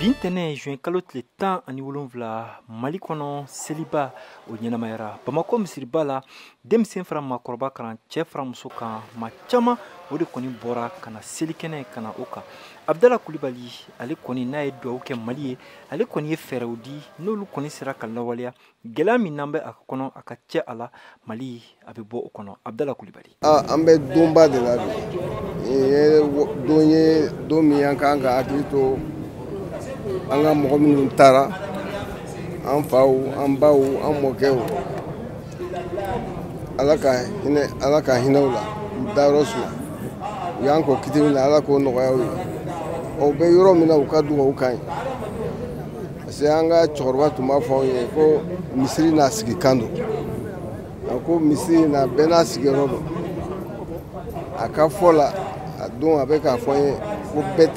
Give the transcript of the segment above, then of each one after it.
Bintene juin kalo tile 10 ani 7 Mali kɔnɔ seliba o ɲɛnamayara Bamako misiriba la denmisɛn fara maakɔrɔba kan cɛ fara muso kan ma caman o de kɔni bɔra kana selikɛnɛ kana o kan Abdala Kulibali ale kɔni n'a ye duwawu kɛ Mali ye ale kɔni ye fɛɛrɛw di n'olu kɔni sera ka lawaleya gɛlɛya min n'an bɛ a kɔnɔ a ka cɛ a la Mali a bɛ bɔ o kɔnɔ Abdala Kulibali an bɛ donba de la don min an kan ka hakili to an ka mɔgɔ minnu taara an faw an baw an mɔkɛw ala ka hinɛw la dayɔrɔ suma u y'an kɔ kiti min na ala k'o nɔgɔya u ye o bɛ yɔrɔ min na u ka dugawu kan ye parce que an ka cɛkɔrɔba tun b'a fɔ anw ye ko misiri n'a sigi kan don ko misiri n'a bɛɛ n'a sigiyɔrɔ don a ka fɔ la a don a bɛ k'a fɔ an ye ko bɛɛ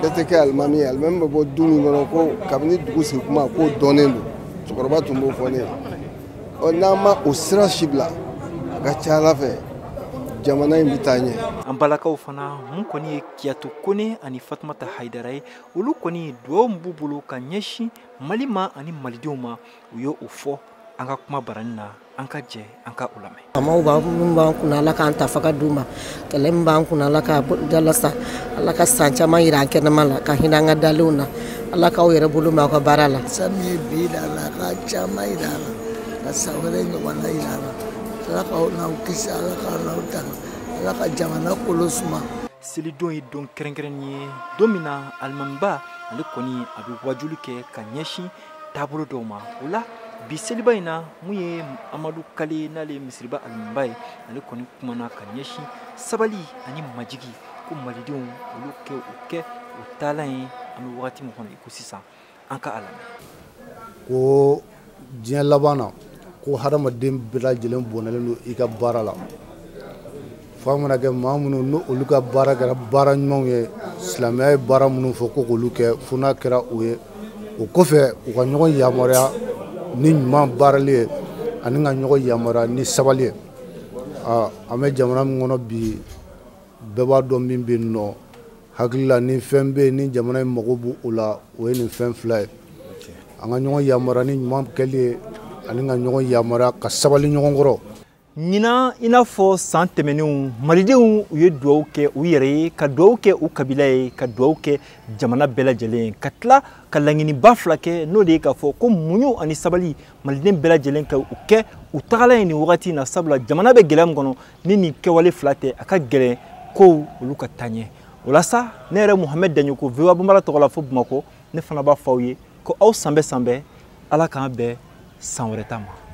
tɛ kɛ alimami ye alimami bɛ bɔ du min kɔnɔ ko kabini dugu sigi kuma k'o dɔnnen don cɛkɔrɔba tun b'o fɔ ne ye n'an ma o sira si bila a ka ca ala fɛ jamana in bɛ taa ɲɛ. An balakaw fana mun kɔni ye Kiyatu Kone ani Fatumata Haidara ye olu kɔni duwawu b'u bolo ka ɲɛsin Mali ma ani malidenw ma u ye o fɔ an ka kuma barani na an ka jɛ an ka o lamɛn. Amaw b'an kunna ala k'an ta faga d'u ma kɛlɛ min b'an kunna ala ka jalasa ala ka san caman yira an kɛnɛma la ka hinɛ an ka dalenw na ala k'aw yɛrɛ bolo mɛn aw ka baara la. Sami ye bi da la ka caman yira a la ka san wɛrɛ ɲɔgɔnna yira a la ala k'aw n'aw kisi ala k'aw n'aw tanga ala ka jamana kolo suma. Selidon ye don kɛrɛnkɛrɛnnen ye don min na alimamiba ale kɔni a bɛ wajuli kɛ ka ɲɛsin taabolo dɔw ma o la bi seliba in na mun ye Amadu Kale n'ale ye misiriba alimamiba ye ale kɔni kumana ka ɲɛsin sabali ani majigi ko malidenw olu kɛ o taalan ye an bɛ wagati min kɔnɔ iko sisan an ka a lamɛn. Ko diɲɛ laban na ko hadamaden bɛɛ lajɛlen bɔnɛlen don i ka baara la f'a mana kɛ maa minnu n'olu ka baara kɛra baara ɲumanw ye silamɛya ye baara minnu fɔ ko k'olu kɛ fo n'a kɛra o ye o kɔfɛ u ka ɲɔgɔn yamaruya ni ɲuman baarali ye ani ka ɲɔgɔn yamaruya ni sabali ye an bɛ jamana min kɔnɔ bi bɛɛ b'a dɔn min bɛ yen nɔ hakili la ni fɛn bɛ yen ni jamana in mago b'o o la o ye nin fɛn fila ye an ka ɲɔgɔn yamaruya ni ɲuman kɛli ye ani ka ɲɔgɔn yamaruya ka sabali ɲɔgɔn kɔrɔ. Ɲinan i n'a fɔ san tɛmɛnenw malidenw u ye duwawu kɛ u yɛrɛ ye ka duwawu kɛ u kabila ye ka duwawu kɛ jamana bɛɛ lajɛlen ye ka tila ka laɲiniba fila kɛ n'o de ye k'a fɔ ko muɲu ani sabali maliden bɛɛ lajɛlen ka u kɛ u tagala ye nin wagati na sabula jamana bɛ gɛlɛya min kɔnɔ ni nin kɛwale fila tɛ a ka gɛlɛn kow olu ka taa ɲɛ o la sa ne yɛrɛ Muhamɛd Daɲoko VOA Banbala tɔgɔ la fo Bamako ne fana b'a fɔ aw ye ko aw sanbɛ ala k'an bɛn san wɛrɛ ta ma.